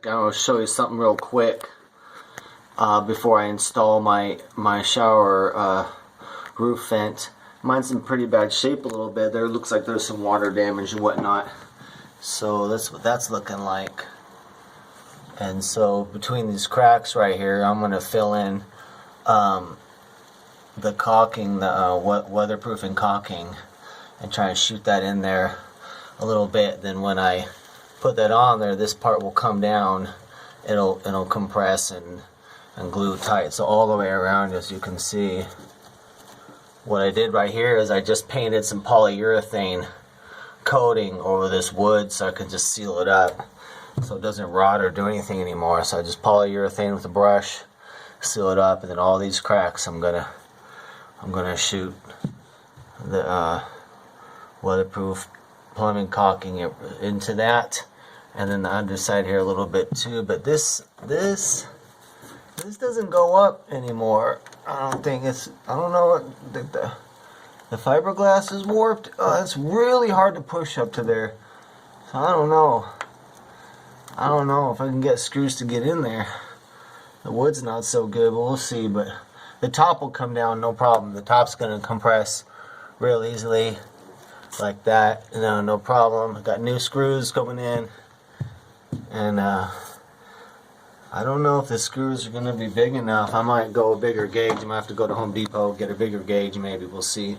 I'm going to show you something real quick before I install my shower roof vent. Mine's in pretty bad shape a little bit. There looks like there's some water damage and whatnot. So that's what that's looking like. And so between these cracks right here, I'm going to fill in the caulking, the weatherproofing caulking, and try and shoot that in there a little bit. Then when I put that on there, this part will come down. It'll compress and glue tight. So all the way around, as you can see, what I did right here is I just painted some polyurethane coating over this wood so I can just seal it up so it doesn't rot or do anything anymore. So I just polyurethane with a brush, seal it up, and then all these cracks I'm gonna shoot the weatherproof plumbing caulking into that, and then the underside here a little bit too. But this doesn't go up anymore. I don't know what the fiberglass is warped. It's really hard to push up to there. So I don't know if I can get screws to get in there. The wood's not so good, but we'll see. But the top will come down, no problem. The top's gonna compress real easily like that. No problem. I got new screws coming in, and I don't know if the screws are going to be big enough. I might go a bigger gauge. I might have to go to Home Depot, get a bigger gauge maybe. We'll see.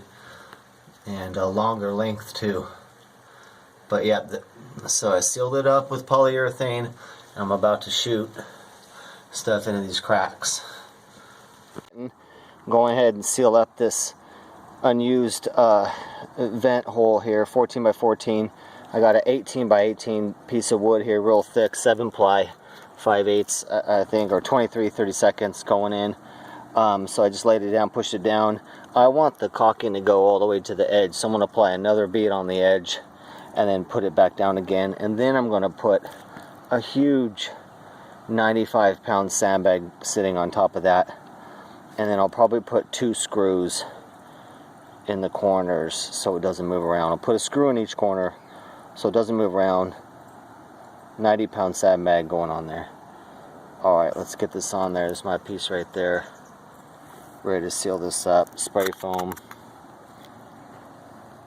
And a longer length too. But yeah, so I sealed it up with polyurethane, and I'm about to shoot stuff into these cracks. I'm going ahead and seal up this unused vent hole here, 14 by 14. I got an 18 by 18 piece of wood here, real thick, 7-ply. 5/8 I think, or 23/32 going in. So I just laid it down, pushed it down. I want the caulking to go all the way to the edge, so I'm going to apply another bead on the edge and then put it back down again. And then I'm going to put a huge 95-pound sandbag sitting on top of that, and then I'll probably put 2 screws in the corners so it doesn't move around. I'll put a screw in each corner so it doesn't move around. 90-pound sandbag going on there. Alright, let's get this on there. There's my piece right there. Ready to seal this up. Spray foam.